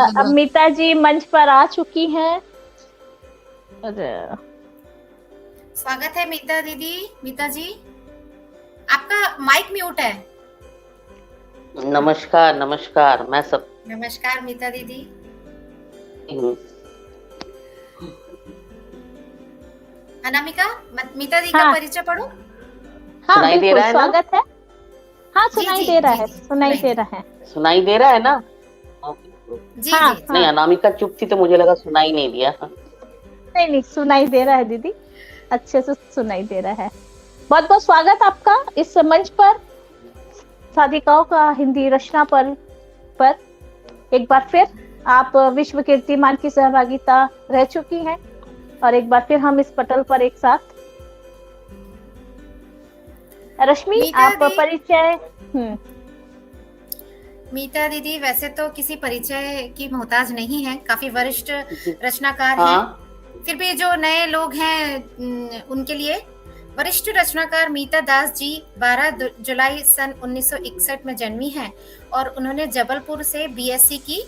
अब मीता जी मंच पर आ चुकी हैं। अरे स्वागत है मीता दीदी। मीता जी, आपका माइक म्यूट है। नमस्कार नमस्कार, मैं सब नमस्कार मीता दीदी। हूँ। अनामिका, मीता दी का हाँ परिचय पढ़ो। हाँ सुनाई दे बिल्कुल रहा है ना? स्वागत है। हाँ जी सुनाई जी दे रहा जी है, जी, सुनाई सुनाई दे दे रहा है। सुनाई दे रहा है ना? जी हाँ जी। नहीं, हाँ, अनामिका चुप थी तो मुझे लगा सुनाई नहीं दिया। नहीं नहीं सुनाई दे रहा है दीदी, अच्छे से सुनाई दे रहा है। बहुत बहुत स्वागत आपका इस मंच पर, साधिकाओं का हिंदी रचना पर एक बार फिर आप विश्व कीर्तिमान की सहभागिता रह चुकी हैं और एक बार फिर हम इस पटल पर एक साथ। रश्मि मीता आप दी परिचय। मीता दीदी वैसे तो किसी परिचय की मोहताज नहीं है, काफी वरिष्ठ रचनाकार हैं। हाँ, फिर भी जो नए लोग हैं उनके लिए, वरिष्ठ रचनाकार मीता दास जी 12 जुलाई सन 1961 में जन्मी हैं और उन्होंने जबलपुर से बीएससी की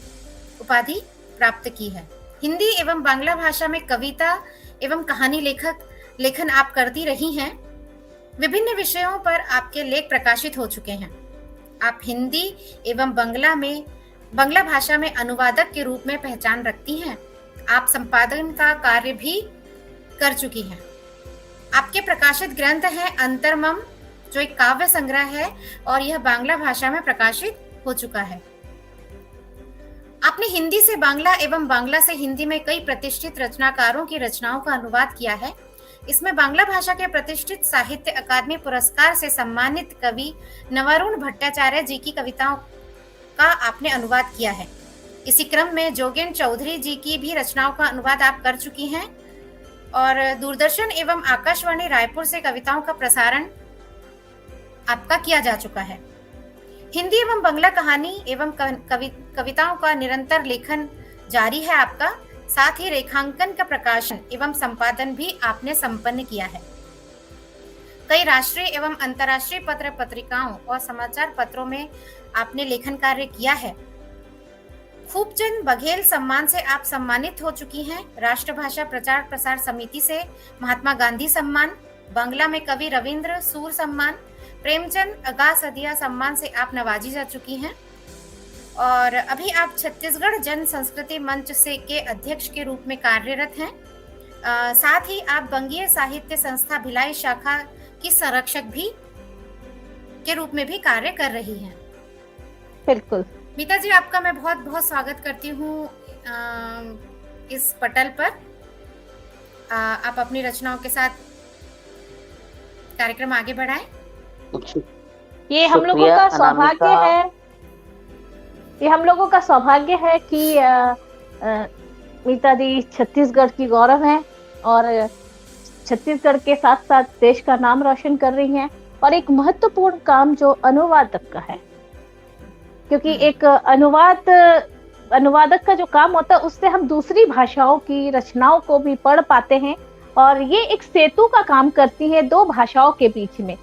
उपाधि प्राप्त की है। हिंदी एवं बांग्ला भाषा में कविता एवं कहानी लेखन आप करती रही हैं। विभिन्न विषयों पर आपके लेख प्रकाशित हो चुके हैं। आप हिंदी एवं बांग्ला भाषा में अनुवादक के रूप में पहचान रखती हैं। आप संपादन का कार्य भी कर चुकी हैं। आपके प्रकाशित ग्रंथ है अंतर्मम, जो एक काव्य संग्रह है और यह बांग्ला भाषा में प्रकाशित हो चुका है। आपने हिंदी से बांग्ला एवं बांग्ला से हिंदी में कई प्रतिष्ठित रचनाकारों की रचनाओं का अनुवाद किया है। इसमें बांग्ला भाषा के प्रतिष्ठित साहित्य अकादमी पुरस्कार से सम्मानित कवि नवरुण भट्टाचार्य जी की कविताओं का आपने अनुवाद किया है। इसी क्रम में जोगेन चौधरी जी की भी रचनाओं का अनुवाद आप कर चुकी हैं और दूरदर्शन एवं आकाशवाणी रायपुर से कविताओं का प्रसारण आपका किया जा चुका है। हिंदी एवं बांग्ला कहानी एवं कविताओं का निरंतर लेखन जारी है आपका। साथ ही रेखांकन का प्रकाशन एवं संपादन भी आपने संपन्न किया है। कई राष्ट्रीय एवं अंतर्राष्ट्रीय पत्र पत्रिकाओं और समाचार पत्रों में आपने लेखन कार्य किया है। खूबचंद बघेल सम्मान से आप सम्मानित हो चुकी हैं। राष्ट्रभाषा प्रचार प्रसार समिति से महात्मा गांधी सम्मान, बांग्ला में कवि रविंद्र सूर सम्मान, प्रेमचंद अगासदिया सम्मान से आप नवाजी जा चुकी हैं और अभी आप छत्तीसगढ़ जन संस्कृति मंच से के अध्यक्ष के रूप में कार्यरत हैं। साथ ही आप बंगीय साहित्य संस्था भिलाई शाखा की संरक्षक भी के रूप में भी कार्य कर रही हैं। बिल्कुल मीता जी, आपका मैं बहुत बहुत स्वागत करती हूँ इस पटल पर। आप अपनी रचनाओं के साथ कार्यक्रम आगे बढ़ाएं। ये हम लोगों का सौभाग्य है, ये हम लोगों का सौभाग्य है कि मीता दी छत्तीसगढ़ की गौरव हैं और छत्तीसगढ़ के साथ साथ देश का नाम रोशन कर रही हैं और एक महत्वपूर्ण काम जो अनुवादक का है, क्योंकि एक अनुवादक का जो काम होता है उससे हम दूसरी भाषाओं की रचनाओं को भी पढ़ पाते हैं और ये एक सेतु का काम करती है दो भाषाओं के बीच में।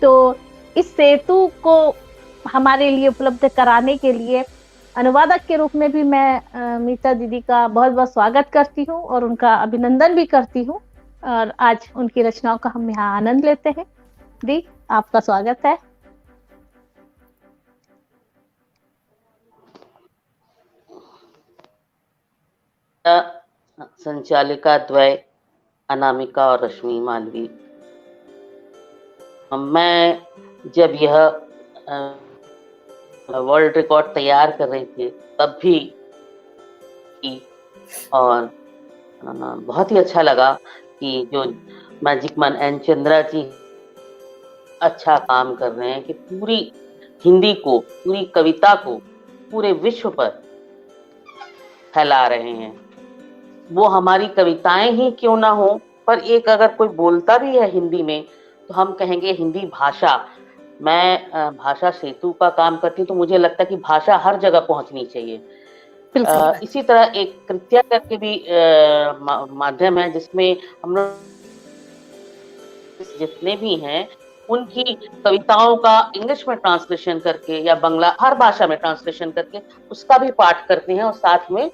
तो इस सेतु को हमारे लिए उपलब्ध कराने के लिए अनुवादक के रूप में भी मैं मीता दीदी का बहुत बहुत स्वागत करती हूँ और उनका अभिनंदन भी करती हूँ और आज उनकी रचनाओं का हम यहाँ आनंद लेते हैं। दी, आपका स्वागत है। संचालिका द्वय अनामिका और रश्मि मालवी, मैं जब यह वर्ल्ड रिकॉर्ड तैयार कर रहे थे तब भी और बहुत ही अच्छा लगा कि जो मैजिक मैन एन चंद्रा जी अच्छा काम कर रहे हैं कि पूरी हिंदी को, पूरी कविता को पूरे विश्व पर फैला रहे हैं। वो हमारी कविताएं ही क्यों ना हो, पर एक अगर कोई बोलता भी है हिंदी में तो हम कहेंगे हिंदी भाषा। मैं भाषा सेतु का काम करती हूँ तो मुझे लगता है कि भाषा हर जगह पहुंचनी चाहिए। इसी तरह एक कृत्या करके भी माध्यम है जिसमें हम लोग जितने भी हैं उनकी कविताओं का इंग्लिश में ट्रांसलेशन करके या बंगला हर भाषा में ट्रांसलेशन करके उसका भी पाठ करते हैं और साथ में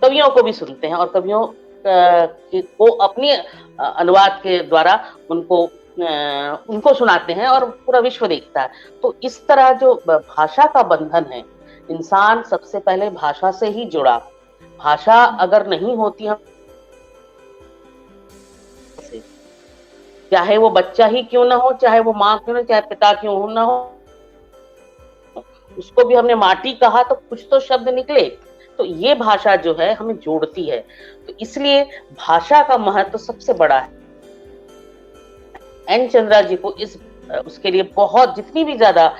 कवियों को भी सुनते हैं और कवियों को अपनी अनुवाद के द्वारा उनको सुनाते हैं और पूरा विश्व देखता है। तो इस तरह जो भाषा का बंधन है, इंसान सबसे पहले भाषा से ही जुड़ा। भाषा अगर नहीं होती हम, चाहे वो बच्चा ही क्यों ना हो, चाहे वो माँ क्यों ना, चाहे पिता क्यों ना हो, उसको भी हमने माटी कहा तो कुछ तो शब्द निकले। तो ये भाषा जो है हमें जोड़ती है, तो इसलिए भाषा का महत्व सबसे बड़ा है। एन चंद्रा जी को उसके लिए बहुत जितनी भी ज्यादा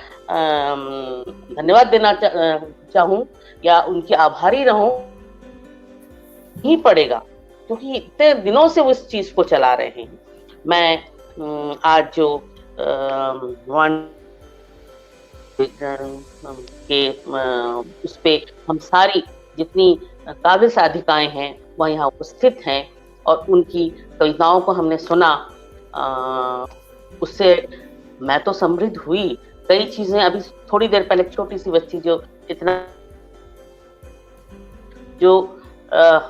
धन्यवाद देना चाहूं या उनकी आभारी रहूं ही पड़ेगा, क्योंकि इतने दिनों से वो इस चीज को चला रहे हैं। मैं आज जो के उस पे हम सारी जितनी काव्य साधिकाएं हैं वह यहाँ उपस्थित हैं और उनकी कविताओं को हमने सुना, उससे मैं तो समृद्ध हुई। कई चीजें अभी थोड़ी देर पहले छोटी सी बच्ची जो इतना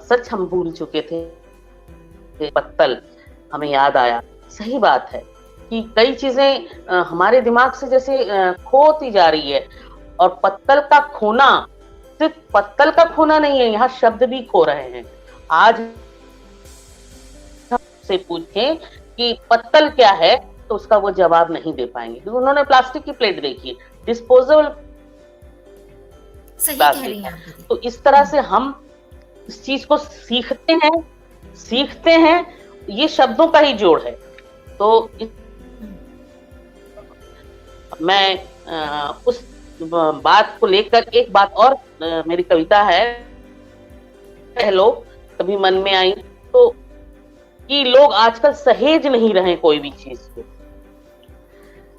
सच हम भूल चुके थे, पत्तल हमें याद आया। सही बात है कि कई चीजें हमारे दिमाग से जैसे खोती जा रही है, और पत्तल का खोना सिर्फ पत्तल का खोना नहीं है, यहाँ शब्द भी खो रहे हैं। आज से पूछें कि पत्तल क्या है तो उसका वो जवाब नहीं दे पाएंगे, क्योंकि उन्होंने प्लास्टिक की प्लेट देखी है, डिस्पोजेबल। सही कह रही हैं। तो इस तरह से हम इस चीज को सीखते हैं, ये शब्दों का ही जोड़ है। तो मैं उस बात को लेकर एक बात और मेरी कविता है, लोग कभी मन में आई तो, कि लोग आजकल सहेज नहीं रहे कोई भी चीज को।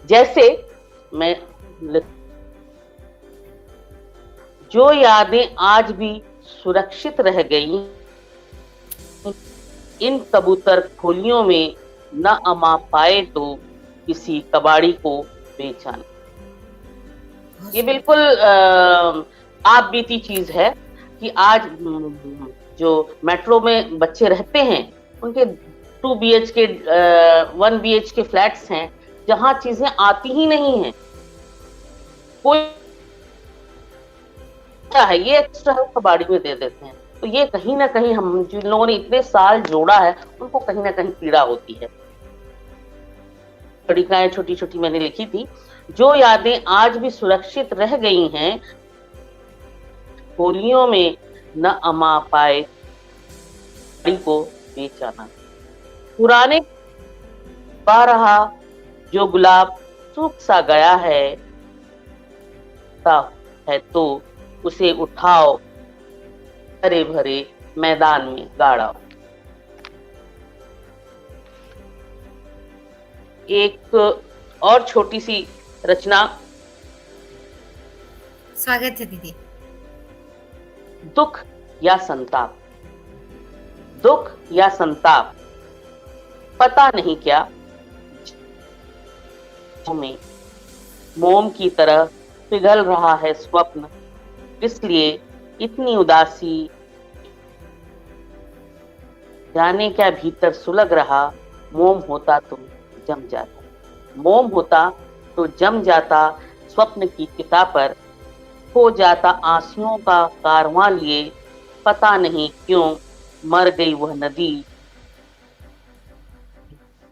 जैसे मैं जो यादें आज भी सुरक्षित रह गई, इन कबूतर खोलियों में न अमा पाए तो किसी कबाड़ी को बेचाना। ये बिल्कुल आप बीती चीज है कि आज जो मेट्रो में बच्चे रहते हैं उनके 2 BHK 1 BHK फ्लैट्स हैं जहां चीजें आती ही नहीं है, कोई है ये एक्स्ट्रा कबाड़ी में दे देते हैं। तो ये कहीं ना कहीं हम जिन लोगों ने इतने साल जोड़ा है उनको कहीं ना कहीं पीड़ा होती है। कविताएं छोटी छोटी मैंने लिखी थी, जो यादें आज भी सुरक्षित रह गई हैं, होलियों में न अमा पाए को बेचाना। पुराने पा रहा जो गुलाब सूख सा गया है तो उसे उठाओ, हरे भरे मैदान में गाड़ाओ। एक और छोटी सी रचना। स्वागत है दीदी। दुख या संताप, दुख या संताप पता नहीं क्या, में मोम की तरह पिघल रहा है स्वप्न, इसलिए इतनी उदासी, जाने क्या भीतर सुलग रहा, मोम होता तो जम जाता, मोम होता तो जम जाता, स्वप्न की चिता पर हो जाता आंसुओं का कारवां लिए, पता नहीं क्यों मर गई वह नदी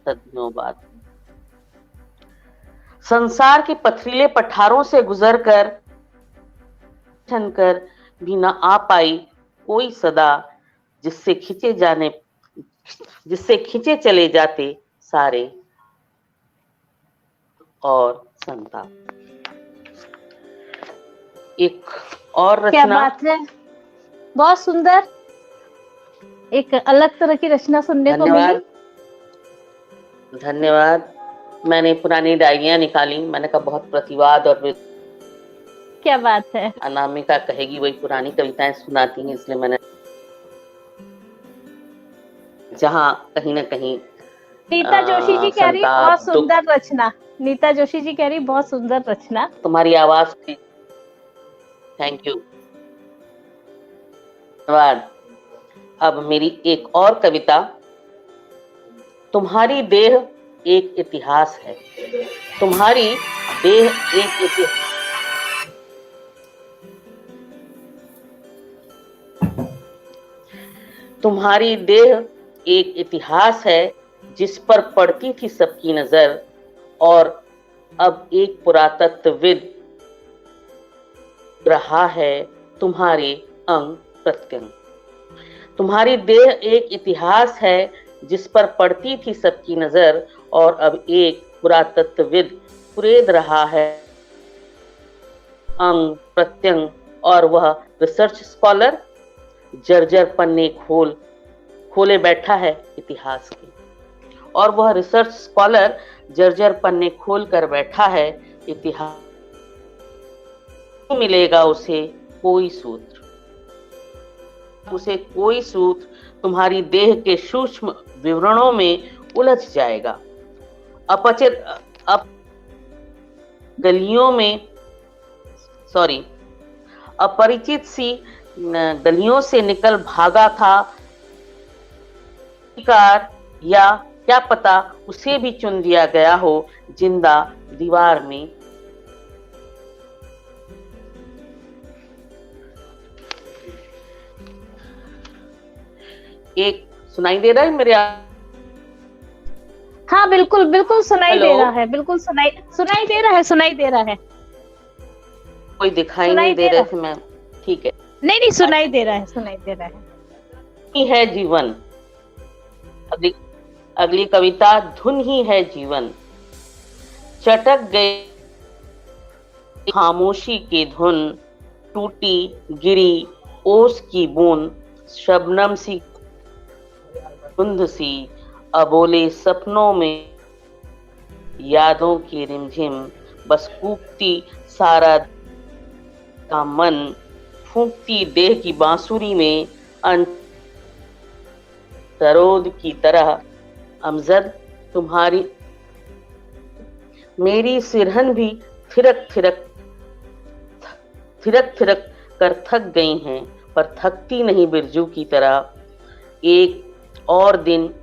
सदियों बाद। संसार के पथरीले पठारों से गुजरकर छनकर भी न आ पाई कोई सदा, जिससे खींचे चले जाते सारे और संताप। एक और रचना। क्या बात है, बहुत सुंदर, एक अलग तरह की रचना सुनने को मिली। धन्यवाद। मैंने पुरानी डायरियां निकाली, मैंने कहा बहुत प्रतिवाद और क्या बात है। अनामिका कहेगी वही पुरानी कविताएं सुनाती हैं, इसलिए मैंने जहां कहीं ना कहीं नीता जोशी जी कह रही बहुत संताप, दुख। सुंदर रचना। नीता जोशी जी कह रही बहुत सुंदर रचना। तुम्हारी आवाज थी, थैंक यू, धन्यवाद। अब मेरी एक और कविता, तुम्हारी देह एक इतिहास है। तुम्हारी देह एक इतिहास, तुम्हारी देह एक इतिहास है जिस पर पड़ती थी सबकी नजर, और अब एक पुरातत्वविद रहा है तुम्हारे अंग प्रत्यंग। तुम्हारी देह एक इतिहास है जिस पर पड़ती थी सबकी नजर, और अब एक पुरातत्वविद कुरेद रहा है अंग प्रत्यंग, और वह रिसर्च स्कॉलर जर्जर पन्ने खोले बैठा है इतिहास के। और वह रिसर्च स्कॉलर जर्जर पन्ने खोल कर बैठा है इतिहास। मिलेगा उसे कोई सूत्र, उसे कोई सूत्र तुम्हारी देह के सूक्ष्म विवरणों में उलझ जाएगा। अपरिचित सी गलियों से निकल भागा था कार, या क्या पता उसे भी चुन दिया गया हो जिंदा दीवार में। एक सुनाई दे रहा है मेरे? हाँ बिल्कुल बिल्कुल सुनाई दे हेलो? रहा है, बिल्कुल सुनाई दे रहा है, सुनाई दे रहा है। कोई दिखाई सुनाई नहीं दे दे रहा रहे थे मैम, ठीक है। नहीं नहीं सुनाई दे रहा है, सुनाई दे रहा है। ही है जीवन। अगली कविता, धुन ही है जीवन। चटक गए खामोशी की धुन, टूटी गिरी ओस की बूंद, शबनम सी धुंध सी अबोले सपनों में, यादों की रिमझिम बस कूकती सारा का मन, फूंकती देह की बांसुरी में सरोद की तरह। अमजद तुम्हारी मेरी सिरहन भी थिरक थिरक कर थक गई हैं, पर थकती नहीं बिरजू की तरह। एक दिन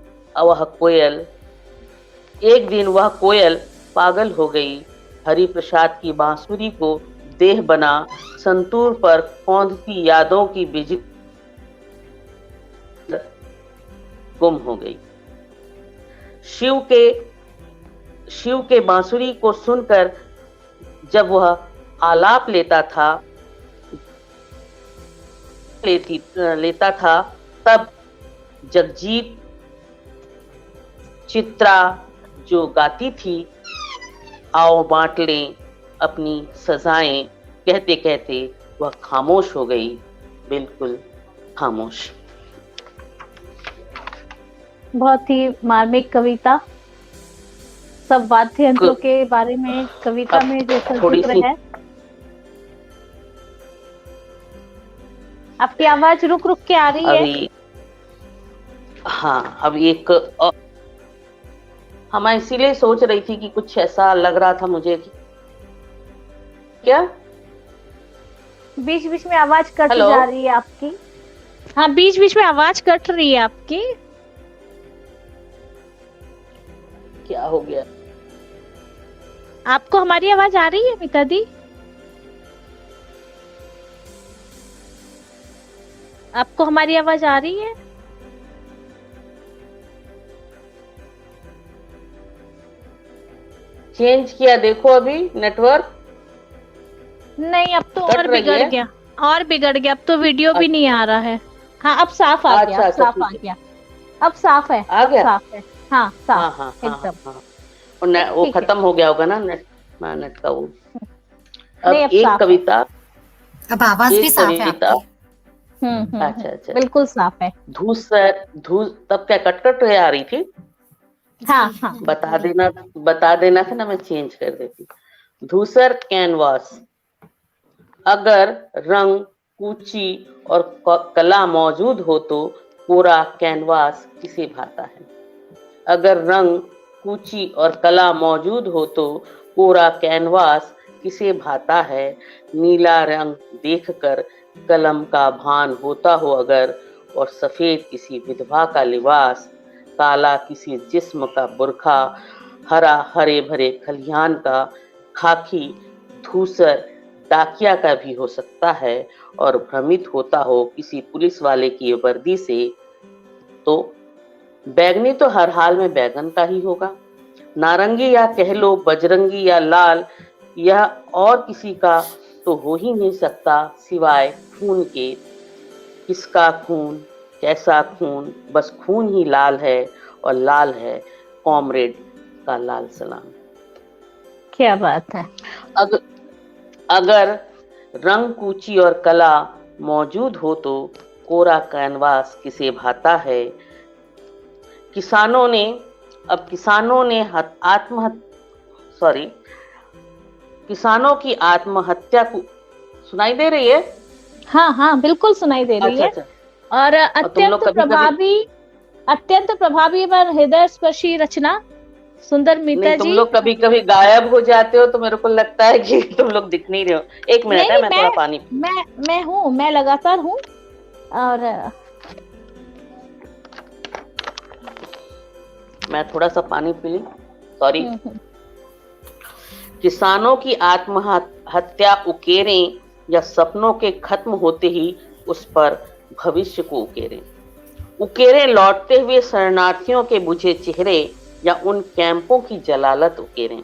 वह कोयल पागल हो गई, हरि प्रसाद की बांसुरी को देह बना, संतूर पर कौंधती यादों की बिजली गुम हो गई। शिव के बांसुरी को सुनकर जब वह आलाप लेता था तब जगजीत चित्रा जो गाती थी, आओ बांट लें अपनी सजाएं, कहते कहते वह खामोश हो गई, बिल्कुल खामोश। बहुत ही मार्मिक कविता। सब वाद्य यंत्रों के बारे में कविता में जैसा जिक्र है। आपकी आवाज रुक रुक के आ रही है। हाँ, अब एक मैं इसीलिए सोच रही थी कि कुछ ऐसा लग रहा था मुझे कि क्या बीच बीच में आवाज कट जा रही है आपकी। हाँ, बीच बीच में आवाज कट रही है आपकी। क्या हो गया? आपको हमारी आवाज आ रही है मीता दी? आपको हमारी आवाज आ रही है? चेंज किया देखो अभी नेटवर्क। नहीं, अब तो और बिगड़ गया, और बिगड़ गया। अब तो वीडियो भी नहीं आ रहा है। हाँ, अब साफ आ गया, अब साफ आ गया, अब साफ है, आ गया, साफ है। हाँ साफ, हाँ, एकदम। और वो खत्म हो गया होगा ना नेट का वो। अब नहीं, अब एक कविता, अब आवाज भी साफ है आपकी। अच्छा, बिल्कुल साफ है। धूस तब क्या कट आ रही थी? हाँ हाँ, बता देना था ना, मैं चेंज कर देती। धूसर कैनवास, अगर रंग कूची और कला मौजूद हो तो कोरा कैनवास किसे भाता है। अगर रंग, कूची और कला मौजूद हो तो कोरा कैनवास किसे भाता है। नीला रंग देखकर कलम का भान होता हो अगर, और सफेद किसी विधवा का लिबास, काला किसी जिस्म का बुरखा, हरा हरे भरे खलिहान का, खाकी धूसर डाकिया का भी हो सकता है, और भ्रमित होता हो किसी पुलिस वाले की वर्दी से, तो बैगनी तो हर हाल में बैगन का ही होगा। नारंगी या कह लो बजरंगी या लाल, यह और किसी का तो हो ही नहीं सकता सिवाय खून के। किसका खून, कैसा खून, बस खून ही लाल है, और लाल है कॉमरेड का लाल सलाम। क्या बात है। अगर रंग, कूची और कला मौजूद हो तो कोरा कैनवास किसे भाता है। किसानों ने किसानों की आत्महत्या को सुनाई दे रही है। हाँ हाँ बिल्कुल सुनाई दे रही है। अच्छा। और तुम लोग अत्यंत प्रभावी और हृदय स्पर्शी रचना सुंदर मीता तुम जी। लोग कभी कभी गायब हो जाते हो तो मेरे को लगता है कि तुम लोग दिख नहीं रहे हो। एक मिनट है, मैं थोड़ा पानी मैं लगातार हूँ। और मैं थोड़ा सा पानी पी ली, सॉरी। किसानों की आत्महत्या उकेरें या सपनों के खत्म होते ही उस पर भविष्य को उकेरें लौटते हुए शरणार्थियों के बुझे चेहरे या उन कैंपों की जलालत उकेरें।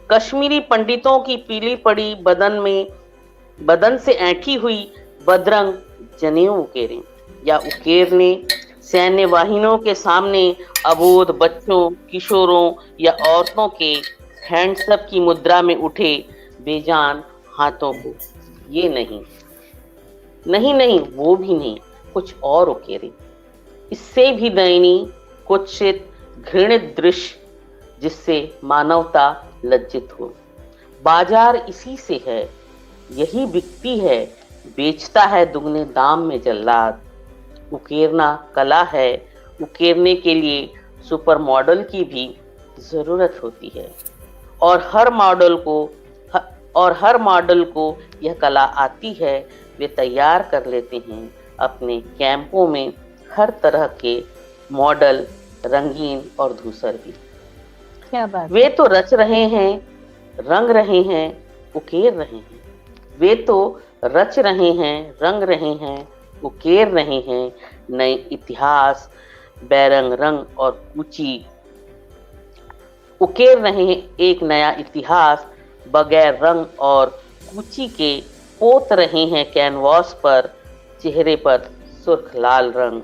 कश्मीरी पंडितों की पीली पड़ी बदन से ऐंठी हुई बदरंग जनेऊ उकेरें, या उकेरने सैन्य वाहिनियों के सामने अबोध बच्चों, किशोरों या औरतों के हैंड्सअप की मुद्रा में उठे बेजान हाथों को। ये नहीं, वो भी नहीं, कुछ और उकेरे। इससे भी दयनीय, कुत्सित, घृणित दृश्य जिससे मानवता लज्जित हो। बाजार इसी से है, यही बिकती है, बेचता है दुगने दाम में जल्लाद। उकेरना कला है, उकेरने के लिए सुपर मॉडल की भी जरूरत होती है, और हर मॉडल को यह कला आती है। वे तैयार कर लेते हैं अपने कैंपों में हर तरह के मॉडल, रंगीन और धूसर भी। क्या बात। वे तो रच रहे हैं, रंग रहे हैं, उकेर रहे हैं। वे तो रच रहे हैं, रंग रहे हैं, उकेर रहे हैं नए इतिहास, बैरंग रंग और कूची। उकेर रहे हैं एक नया इतिहास, बगैर रंग और कूची के पोत रहे हैं कैनवास पर, चेहरे पर सुर्ख लाल रंग।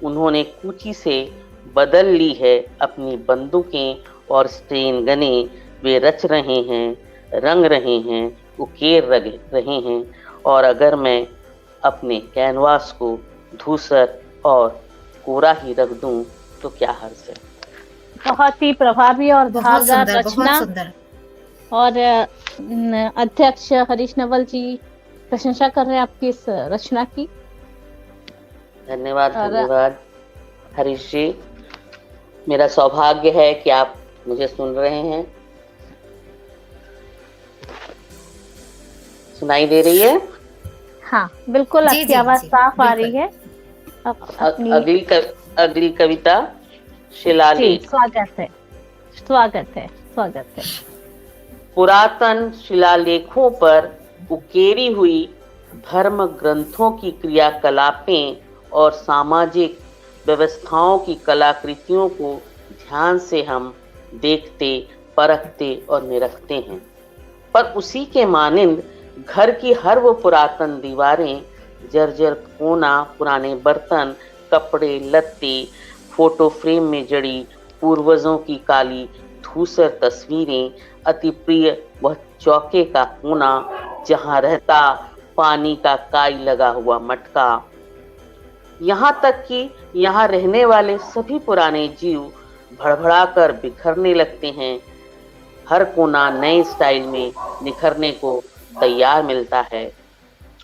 उन्होंने कूची से बदल ली है अपनी बंदूकें और स्ट्रेन गने। वे रच रहे हैं, रंग रहे हैं, उकेर रहे हैं। और अगर मैं अपने कैनवास को धूसर और कोरा ही रख दूं तो क्या हर्ज है। बहुत ही प्रभावी और धारदार रचना। और अध्यक्ष हरीश नवल जी प्रशंसा कर रहे हैं आपकी इस रचना की। धन्यवाद हरीश जी। मेरा सौभाग्य है कि आप मुझे सुन रहे हैं। सुनाई दे रही है? हाँ बिल्कुल, आपकी आवाज साफ आ रही है। अगली कविता शिलालेख। स्वागत है। पुरातन शिलालेखों पर उकेरी हुई धर्म ग्रंथों की क्रियाकलापें और सामाजिक व्यवस्थाओं की कलाकृतियों को ध्यान से हम देखते, परखते और निरखते हैं। पर उसी के मानिंद घर की हर वो पुरातन दीवारें, जर्जर कोना, पुराने बर्तन, कपड़े लत्ते, फोटो फ्रेम में जड़ी पूर्वजों की काली धूसर तस्वीरें, अति प्रिय वह चौके का कोना जहां रहता पानी का काई लगा हुआ मटका, यहाँ तक कि यहाँ रहने वाले सभी पुराने जीव भड़बड़ाकर बिखरने लगते हैं। हर कोना नए स्टाइल में निखरने को तैयार मिलता है,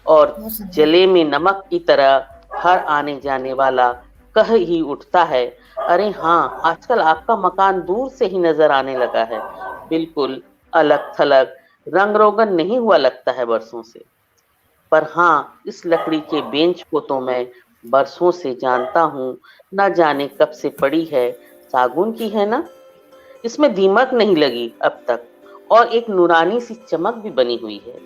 और जले में नमक की तरह हर आने जाने वाला कह ही उठता है, अरे हाँ, आजकल आपका मकान दूर से ही नजर आने लगा है, बिल्कुल अलग थलग, रंग रोगन नहीं हुआ लगता है बरसों से। पर हाँ, इस लकड़ी के बेंच को तो मैं बरसों से जानता हूँ, न जाने कब से पड़ी है, सागुन की है ना। इसमें दीमक नहीं लगी अब तक, और एक नूरानी सी चमक भी बनी हुई है।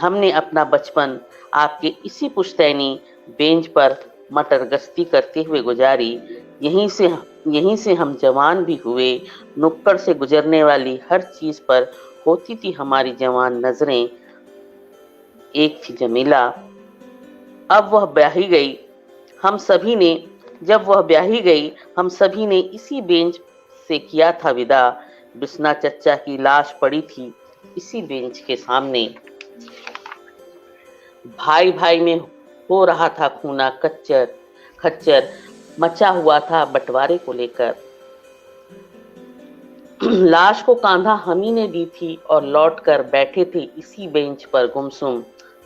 हमने अपना बचपन आपके इसी पुश्तैनी बेंच पर मटर गश्ती करते हुए गुजारी। यहीं से हम जवान भी हुए। नुक्कड़ से गुजरने वाली हर चीज पर होती थी हमारी जवान नजरें। एक थी जमीला, अब वह ब्याही गई। हम सभी ने जब वह ब्याही गई, हम सभी ने इसी बेंच से किया था विदा। बिस्ना चच्चा की लाश पड़ी थी इसी बेंच के सामने। भाई भाई में हो रहा था खूना खच्चर मचा हुआ था बंटवारे को लेकर। लाश को कांधा हम ही ने दी थी और लौटकर बैठे थे इसी बेंच पर गुमसुम।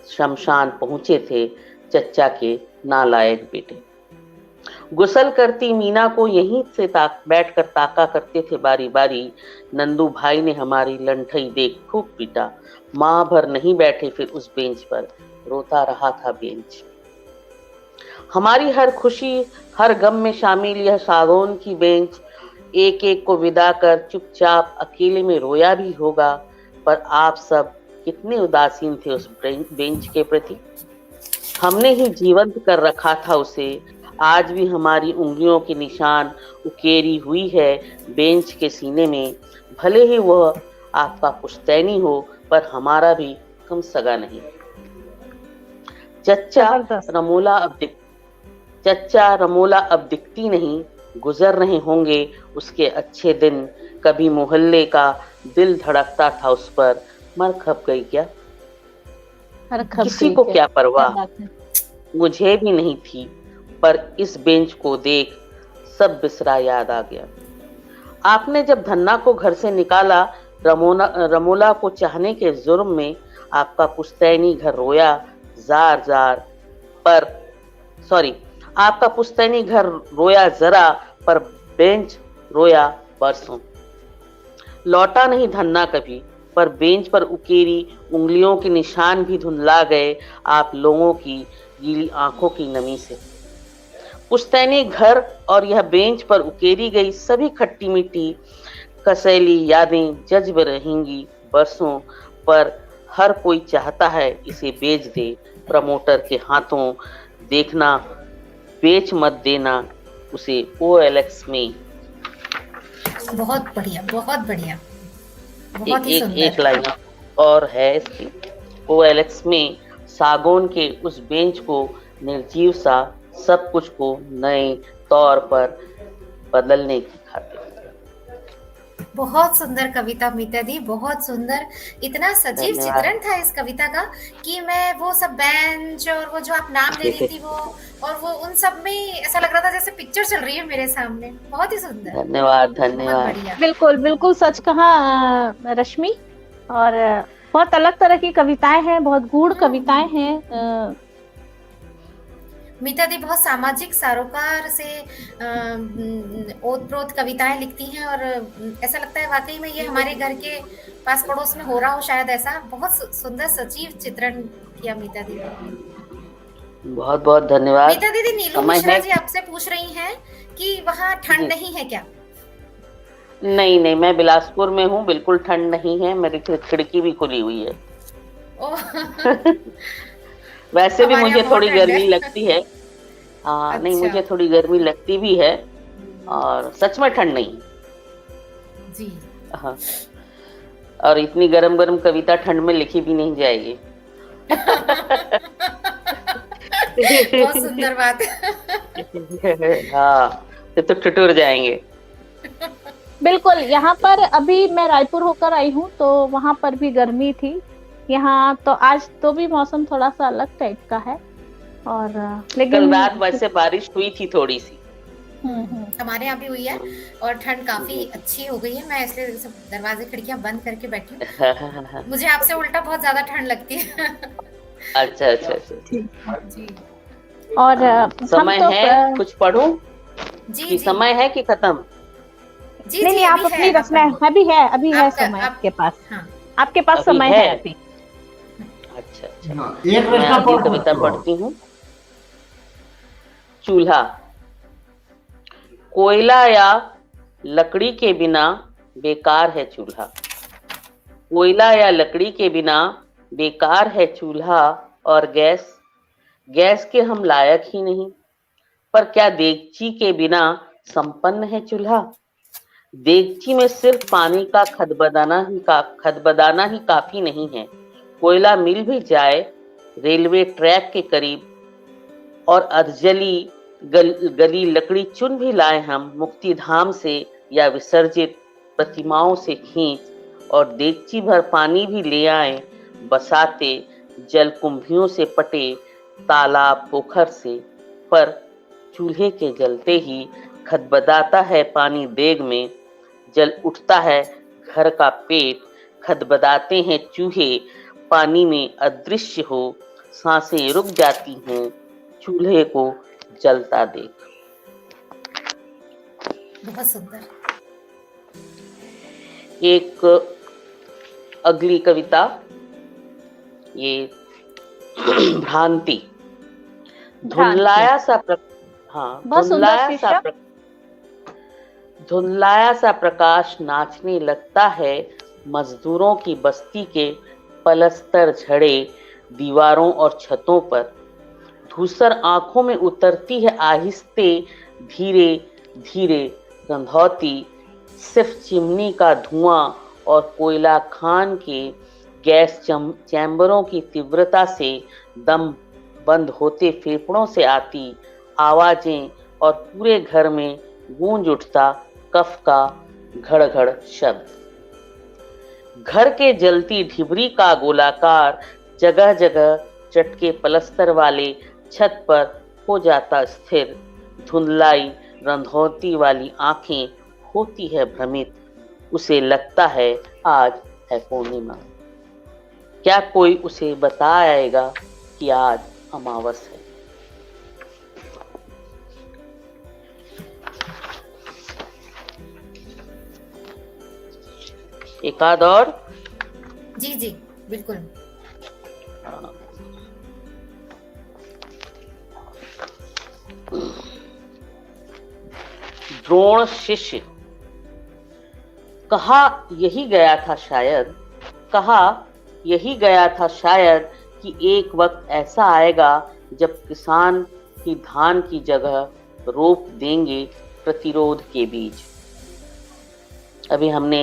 शमशान पहुंचे थे चच्चा के नालायक बेटे। गुसल करती मीना को यहीं से बैठकर ताका करते थे बारी बारी। नंदू भाई ने हमारी लंठई देख खूब पीटा। माँ भर नहीं बैठे फिर उस बेंच पर, रोता रहा था बेंच। हमारी हर खुशी हर गम में शामिल यह सागौन की बेंच एक एक को विदा कर चुपचाप अकेले में रोया भी होगा। पर आप सब कितने उदासीन थे उस बेंच के प्रति। हमने ही जीवंत कर रखा था उसे। आज भी हमारी उंगलियों के निशान उकेरी हुई है बेंच के सीने में। भले ही वह आपका पुश्तैनी हो, पर हमारा भी कम सगा नहीं। चच्चा रमोला अब दिखती नहीं। गुजर रहे होंगे उसके अच्छे दिन। कभी मोहल्ले का दिल धड़कता था उस पर, मर खप गई क्या? किसी को क्या परवाह, मुझे भी नहीं थी। पर इस बेंच को देख सब बिसरा याद आ गया। आपने जब धन्ना को घर से निकाला, रमोला को चाहने के जुर्म में आपका पुश्तैनी घर रोया जार जार पर आपका पुश्तैनी घर रोया जरा, पर बेंच रोया बरसों। लौटा नहीं धन्ना कभी, पर बेंच पर उकेरी उंगलियों के निशान भी धुंधला गए आप लोगों की गीली आंखों की नमी से। पुश्तैनी घर और यह बेंच पर उकेरी गई सभी खट्टी मीठी कसैली यादें जज्ब रहेंगी बरसों। पर हर कोई चाहता है इसे बेच दे प्रमोटर के हाथों। देखना, बेच मत देना उसे OLX में। बहुत बढ़िया, बहुत बढ़िया, बहुत ही सुंदर। एक लाइन और है इसकी। OLX में सागौन के उस बेंच को निर्जीव सा सब कुछ को नए तौर पर बदलने की खातिर। बहुत सुंदर कविता मीता दी, बहुत सुंदर। इतना सजीव चित्रण था इस कविता का कि मैं वो सब बेंच और वो जो आप नाम ले रही थी वो और वो उन सब में ऐसा लग रहा था जैसे पिक्चर चल रही है मेरे सामने। बहुत ही सुंदर। धन्यवाद। बिल्कुल बिल्कुल सच कहा रश्मि। और बहुत अलग तरह की कविताएं हैं, बहुत गूढ़ कविताएं हैं। मीता दी बहुत सामाजिक सरोकार से ओतप्रोत कविताएं लिखती हैं और ऐसा लगता है वाकई में ये हमारे घर के पास पड़ोस में हो रहा हो शायद ऐसा। बहुत सुंदर सजीव चित्रण किया मीता दी। बहुत बहुत धन्यवाद। मीता दीदी, नीलू मिश्रा जी आपसे पूछ रही हैं कि वहाँ ठंड नहीं है क्या? नहीं, मैं बिलासपुर में हूँ, बिल्कुल ठंड नहीं है। मेरी खिड़की भी खुली हुई है। वैसे भी मुझे थोड़ी गर्मी लगती है। हाँ, अच्छा। नहीं, मुझे थोड़ी गर्मी लगती भी है और सच में ठंड नहीं जी। हाँ, और इतनी गरम कविता ठंड में लिखी भी नहीं जाएगी। बहुत सुंदर बात। हाँ, तो ठिठुर जाएंगे। बिल्कुल। यहाँ पर अभी मैं रायपुर होकर आई हूँ तो वहाँ पर भी गर्मी थी। यहाँ तो आज तो भी मौसम थोड़ा सा अलग टाइप का है। और लेकिन कल रात वैसे बारिश हुई थी थोड़ी सी। हमारे यहाँ भी हुई है और ठंड काफी अच्छी हो गई है। मैं इसलिए सब दरवाजे खिड़कियां बंद करके बैठी हूँ। मुझे आपसे उल्टा बहुत ज्यादा ठंड लगती है। अच्छा। जी। और हम समय तो है, कुछ पढ़ूं जी कि जी समय है कि खत्म? जी नहीं जी नहीं, आप अभी अपनी है, आप रचना, पढ़िए। अभी है आपका समय आप आपके पास, हाँ आपके पास अभी समय है? है अभी। अच्छा अच्छा, हाँ, एक तो मैं रचना अगली पढ़ कविता सकते हो आप। पढ़ती हूँ। चूल्हा। कोयला या लकड़ी के बिना बेकार है चूल्हा। कोयला या लकड़ी के बिना बेकार है चूल्हा। और गैस, गैस के हम लायक ही नहीं। पर क्या देगची के बिना संपन्न है चूल्हा? देगची में सिर्फ पानी का खदबदाना ही काफी नहीं है। कोयला मिल भी जाए रेलवे ट्रैक के करीब, और अधजली गली लकड़ी चुन भी लाए हम मुक्ति धाम से या विसर्जित प्रतिमाओं से खींच, और देगची भर पानी भी ले आए बसाते जलकुंभियों से पटे तालाब पोखर से। पर चूल्हे के जलते ही खदबदाता है पानी देग में, जल उठता है घर का पेट, खदबदाते हैं चूहे पानी में अदृश्य हो, सांसें रुक जाती हैं चूल्हे को जलता देख। बहुत सुंदर। एक अगली कविता, ये भ्रांति। भ्रांति, बहुत सुंदर शीर्षक। धुंधलाया सा प्रकाश नाचने लगता है मजदूरों की बस्ती के पलस्तर झड़े दीवारों और छतों पर। धूसर आंखों में उतरती है आहिस्ते धीरे धीरे गंधौती, सिर्फ चिमनी का धुआं और कोयला खान के गैस चैम्बरों की तीव्रता से दम बंद होते फेफड़ों से आती आवाजें, और पूरे घर में गूंज उठता कफ का घड़-घड़ शब्द। घर के जलती ढिबरी का गोलाकार जगह जगह चटके पलस्तर वाले छत पर हो जाता स्थिर। धुंधलाई रंधौती वाली आंखें होती है भ्रमित, उसे लगता है आज है पूर्णिमा। क्या कोई उसे बताएगा कि आज अमावस है? एक आध और। जी जी बिल्कुल। द्रोण शिष्य। कहा यही गया था शायद, कहा यही गया था शायद कि एक वक्त ऐसा आएगा जब किसान ही धान की जगह रोप देंगे प्रतिरोध के बीज। अभी हमने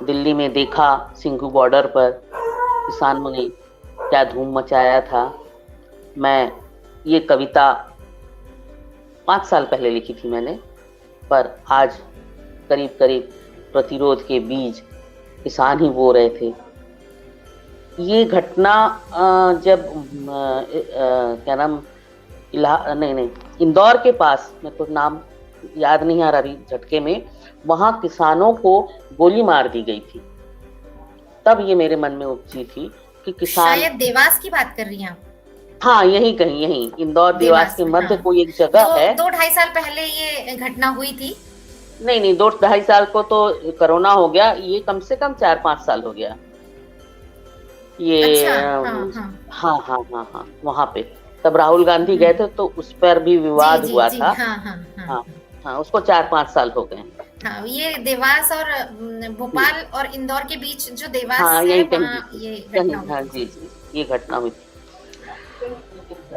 दिल्ली में देखा सिंघू बॉर्डर पर किसानों ने क्या धूम मचाया था। मैं ये कविता 5 साल पहले लिखी थी मैंने, पर आज करीब करीब प्रतिरोध के बीज किसान ही बो रहे थे। ये घटना जब क्या नाम, नहीं इंदौर के पास, मेरे को नाम याद नहीं आ रहा अभी झटके में, वहां किसानों को गोली मार दी गई थी। तब ये मेरे मन में उपजी थी कि किसान, शायद देवास की बात कर रही हैं आप? हाँ यही कहीं, यही इंदौर देवास के मध्य हाँ। कोई एक जगह है। 2-2.5 साल पहले ये घटना हुई थी। नहीं 2-2.5 साल को तो कोरोना हो गया, ये कम से कम 4-5 साल हो गया ये। अच्छा, हाँ, वहां पे तब राहुल गांधी गए थे तो उस पर भी विवाद हुआ था। हाँ, उसको 4-5 साल हो गए। हाँ, ये देवास और भोपाल और इंदौर के बीच जो देवास हाँ, है, यही वहाँ ये घटना हुई। हाँ जी, ये घटना हुई।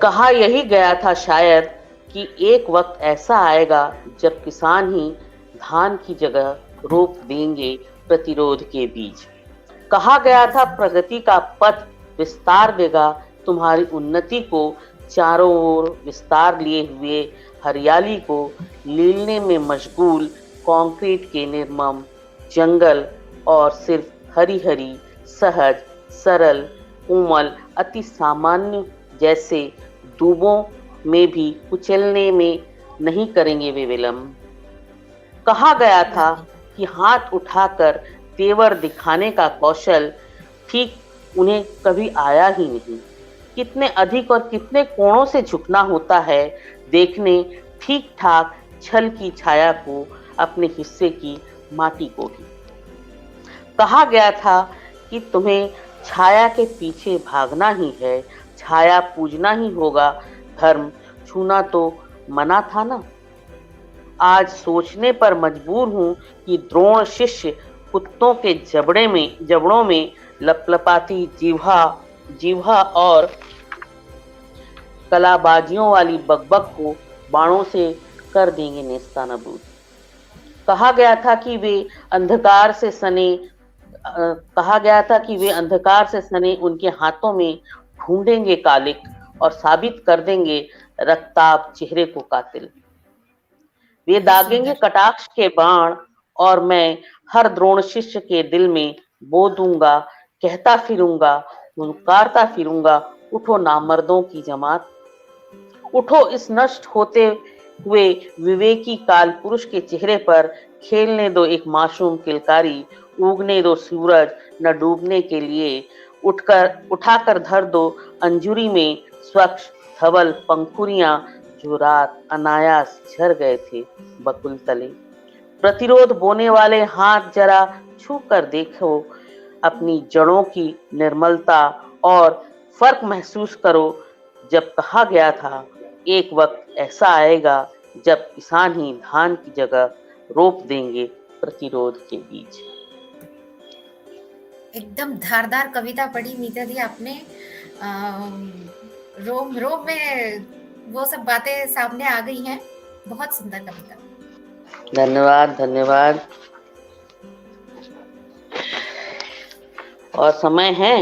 कहा यही गया था शायद कि एक वक्त ऐसा आएगा जब किसान ही धान की जगह रोप देंगे प्रतिरोध के बीज। कहा गया था प्रगति का पथ विस्तार देगा तुम्हारी उन्नति को, चारों ओर विस्तार लिए हुए हरियाली को लीलने में मशगूल कंक्रीट के निर्मम जंगल, और सिर्फ हरी हरी सहज सरल कोमल अति सामान्य जैसे दूबों में भी कुचलने में नहीं करेंगे वे विलंब। कहा गया था कि हाथ उठाकर तेवर दिखाने का कौशल ठीक उन्हें कभी आया ही नहीं। कितने अधिक और कितने कोणों से झुकना होता है देखने ठीक ठाक छल की छाया को, अपने हिस्से की माटी को भी। कहा गया था कि तुम्हें छाया के पीछे भागना ही है, छाया पूजना ही होगा, धर्म छूना तो मना था ना। आज सोचने पर मजबूर हूं कि द्रोण शिष्य कुत्तों के जबड़ों में लपलपाती जीवा और कलाबाजियों वाली बकबक को बाणों से कर देंगे नेस्तानाबूद। कहा गया था कि वे अंधकार से सने उनके हाथों में ढूंढेंगे कालिक और साबित कर देंगे रक्ताब चेहरे को कातिल। वे दागेंगे कटाक्ष के बाण और मैं हर द्रोण शिष्य के दिल में बो दूंगा, कहता फिरूंगा, पुकारता फिरूंगा, उठो नामर्दों की जमात, उठो इस नष्ट होते हुए विवेकी काल पुरुष के चेहरे पर खेलने दो एक मासूम किलकारी, उगने दो सूरज न डूबने के लिए, उठाकर धर दो अंजुरी में स्वच्छ धवल पंखुड़ियां जो रात अनायास झर गए थे बकुल तले। प्रतिरोध बोने वाले हाथ जरा छू कर देखो अपनी जड़ों की निर्मलता और फर्क महसूस करो। जब कहा गया था एक वक्त ऐसा आएगा जब किसान ही धान की जगह रोप देंगे प्रतिरोध के बीच। एकदम धारदार कविता पढ़ी मीता दी आपने। रोम रोम में वो सब बातें सामने आ गई हैं। बहुत सुंदर कविता। धन्यवाद धन्यवाद। और समय है?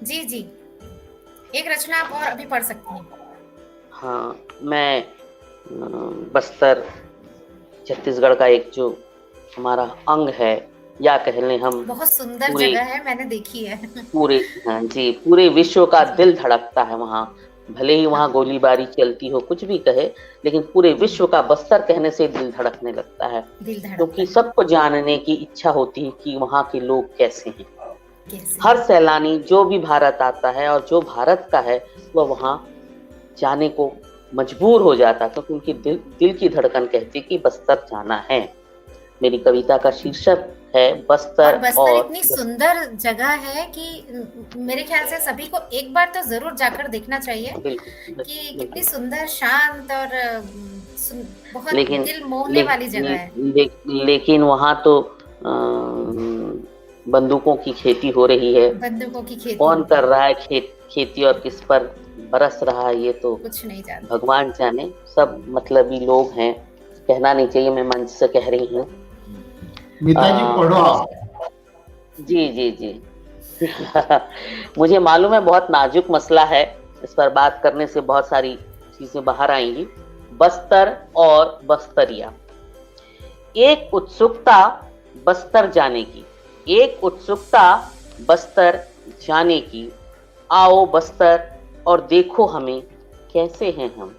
जी जी, एक रचना आप और अभी पढ़ सकती हैं। हाँ, मैं बस्तर छत्तीसगढ़ का एक जो हमारा अंग है या कह लें हम, बहुत सुंदर जगह है, मैंने देखी है। हाँ जी, पूरे विश्व का दिल धड़कता है वहाँ। भले ही वहाँ गोलीबारी चलती हो, कुछ भी कहे, लेकिन पूरे विश्व का बस्तर कहने से दिल धड़कने लगता है, क्योंकि सबको जानने की इच्छा होती है कि वहाँ के लोग कैसे हैं। हर सैलानी जो भी भारत आता है और जो भारत का है वह वहाँ जाने को मजबूर हो जाता, क्योंकि उनकी दिल की धड़कन कहती कि बस्तर जाना है। मेरी कविता का शीर्षक है बस्तर। और इतनी सुंदर जगह है कि मेरे ख्याल से सभी को एक बार तो जरूर जाकर देखना चाहिए कि कितनी सुंदर, शांत और बहुत दिल मोहने वाली जगह है। लेकिन वहाँ तो बंदूकों की खेती हो रही है। बंदूकों की खेती कौन कर रहा है खेती और किस पर बरस रहा है ये तो कुछ नहीं जानते, भगवान जाने। सब मतलबी लोग हैं, कहना नहीं चाहिए, मैं मंच से कह रही हूँ। मिताजी पढ़ो। जी जी जी। मुझे मालूम है बहुत नाजुक मसला है, इस पर बात करने से बहुत सारी चीजें बाहर आएंगी। बस्तर और बस्तरिया। एक उत्सुकता बस्तर जाने की, एक उत्सुकता बस्तर जाने की। आओ बस्तर और देखो हमें कैसे हैं हम।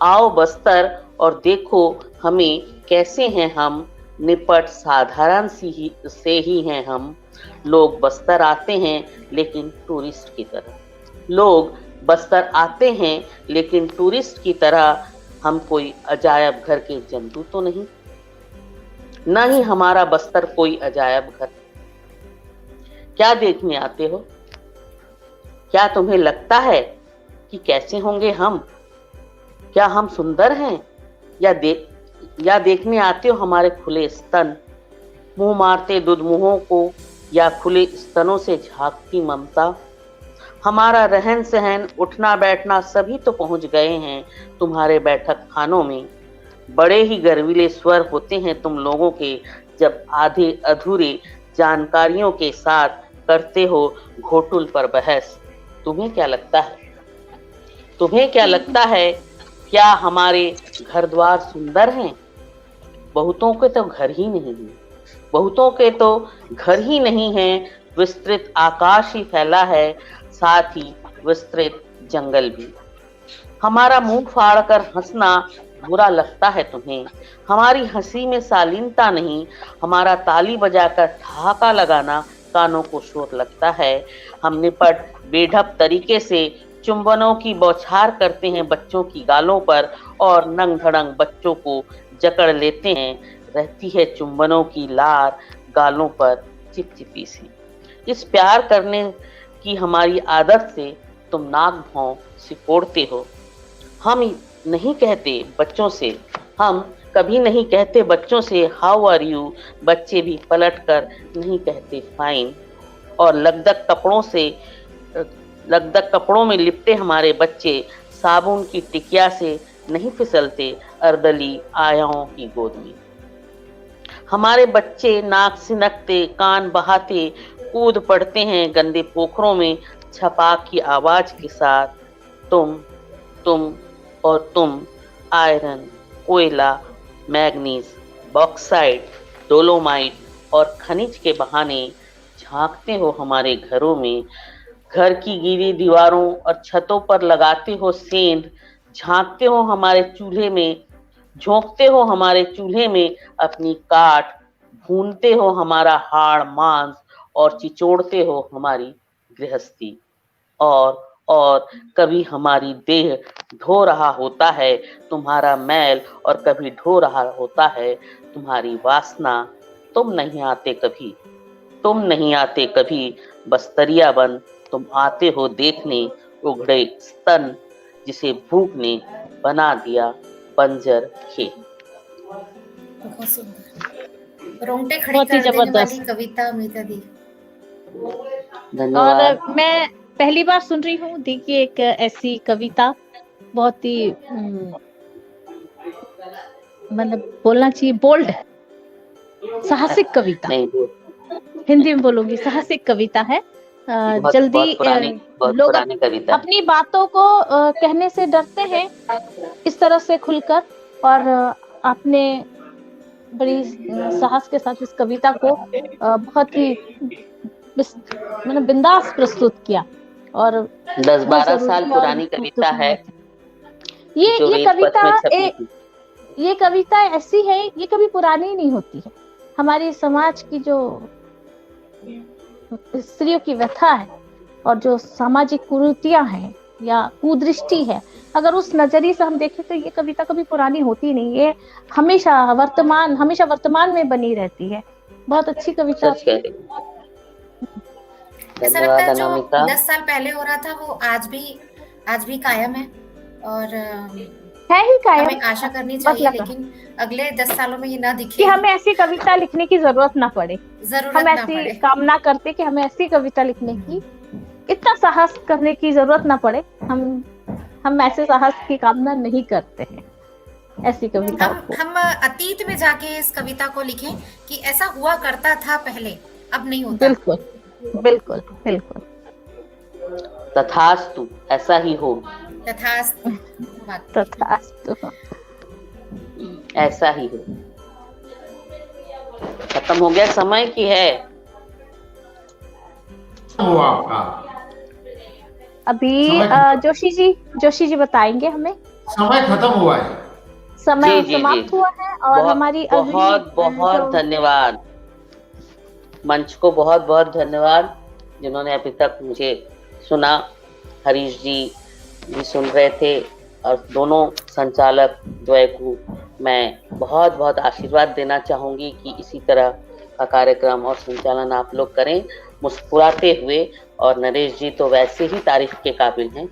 आओ बस्तर और देखो हमें कैसे हैं हम। निपट साधारण से ही हैं हम। लोग बस्तर आते हैं लेकिन टूरिस्ट की तरह। लोग बस्तर आते हैं लेकिन टूरिस्ट की तरह। हम कोई अजायब घर के जंतु तो नहीं, न ही हमारा बस्तर कोई अजायब घर। क्या देखने आते हो? क्या तुम्हें लगता है कि कैसे होंगे हम? क्या हम सुंदर हैं या देखने आते हो हमारे खुले स्तन, मुंह मारते दुधमुहों को, या खुले स्तनों से झांकती ममता? हमारा रहन सहन, उठना बैठना सभी तो पहुंच गए हैं तुम्हारे बैठक खानों में। बड़े ही गर्वीले स्वर होते हैं तुम लोगों के जब आधे अधूरे जानकारियों के साथ करते हो घोटुल पर बहस। तुम्हें क्या लगता है? तुम्हें क्या लगता है? क्या हमारे घर द्वार सुंदर हैं? बहुतों के तो घर ही नहीं है, बहुतों के तो घर ही नहीं है। विस्तृत आकाश ही फैला है, साथ ही विस्तृत जंगल भी। हमारा मुंह फाड़ कर हंसना बुरा लगता है तुम्हें। हमारी हंसी में शालीनता नहीं, हमारा ताली बजाकर ठहाका लगाना कानों को शोर लगता है। हम निपट बेढप तरीके से चुंबनों की बौछार करते हैं बच्चों की गालों पर और नंग धड़ंग बच्चों को जकड़ लेते हैं। रहती है चुंबनों की लार गालों पर चिपचिपी सी। इस प्यार करने की हमारी आदत से तुम नाक भौं सिकोड़ते हो। हम नहीं कहते बच्चों से, हम कभी नहीं कहते बच्चों से हाउ आर यू। बच्चे भी पलट कर नहीं कहते फाइन। और लगदग कपड़ों में लिपटे हमारे बच्चे साबुन की टिकिया से नहीं फिसलते अर्दली आयाओं की गोद में। हमारे बच्चे नाक सिनकते कान बहाते कूद पड़ते हैं गंदे पोखरों में छपाक की आवाज के साथ। तुम और तुम आयरन, कोयला, मैग्नीज, बॉक्साइट, डोलोमाइट और खनिज के बहाने झांकते हो हमारे घरों में। घर की गीली दीवारों और छतों पर लगाते हो सेंध, झांकते हो हमारे चूल्हे में, झोंकते हो हमारे चूल्हे में अपनी काट, भूनते हो हमारा हाड़ मांस और चिचोड़ते हो हमारी गृहस्थी। और कभी हमारी देह ढो रहा होता है तुम्हारा मैल और कभी ढो रहा होता है तुम्हारी वासना। तुम नहीं आते कभी बस्तरिया बन। तुम आते हो देखने उघड़े स्तन जिसे भूख ने बना दिया बंजर खेत। बहुत सुंदर, रोंगटे खड़े बहुत ही कर देने वाली जबरदस्त। कविता मीता दी। धन्यवाद। और मैं पहली बार सुन रही हूँ देखिए एक ऐसी कविता, बहुत ही मतलब बोलना चाहिए बोल्ड, साहसिक कविता। नहीं, हिंदी में बोलूंगी, साहसिक कविता है। जल्दी बहुत लोग पुरानी कविता। अपनी बातों को कहने से डरते हैं इस तरह से खुलकर, और आपने बड़ी साहस के साथ इस कविता को बहुत ही मतलब बिंदास प्रस्तुत किया। और 10-12 साल पुरानी कविता है। ये कविता ऐसी है, ये कभी पुरानी नहीं होती है। हमारी समाज की जो स्त्रियों की व्यथा है और जो सामाजिक कुरीतियां हैं या कुदृष्टि है, अगर उस नजरिए से हम देखें तो ये कविता कभी पुरानी होती नहीं। ये हमेशा वर्तमान में बनी रहती है। बहुत अच्छी कविता। ऐसा लगता है जो 10 साल पहले हो रहा था वो आज भी कायम है और है ही कायम। हमें आशा करनी चाहिए लेकिन अगले 10 सालों में ये ना दिखे कि हमें ऐसी कविता लिखने की जरूरत ना पड़े। हम ऐसी कामना करते कि हमें ऐसी कविता लिखने की, इतना साहस करने की जरूरत ना पड़े। हम ऐसे साहस की कामना नहीं करते हैं। ऐसी कविता हम अतीत में जाके इस कविता को लिखें कि ऐसा हुआ करता था पहले, अब नहीं होता। बिल्कुल। तथास्तु, ऐसा ही हो। तथास्तु। ऐसा ही हो। खत्म हो गया समय की है। अभी जोशी जी बताएंगे हमें। समय खत्म हुआ है। समय समाप्त हुआ है और हमारी बहुत धन्यवाद मंच को, बहुत धन्यवाद जिन्होंने अभी तक मुझे सुना। हरीश जी भी सुन रहे थे और दोनों संचालक द्वय को मैं बहुत आशीर्वाद देना चाहूंगी कि इसी तरह का कार्यक्रम और संचालन आप लोग करें मुस्कुराते हुए। और नरेश जी तो वैसे ही तारीफ के काबिल हैं।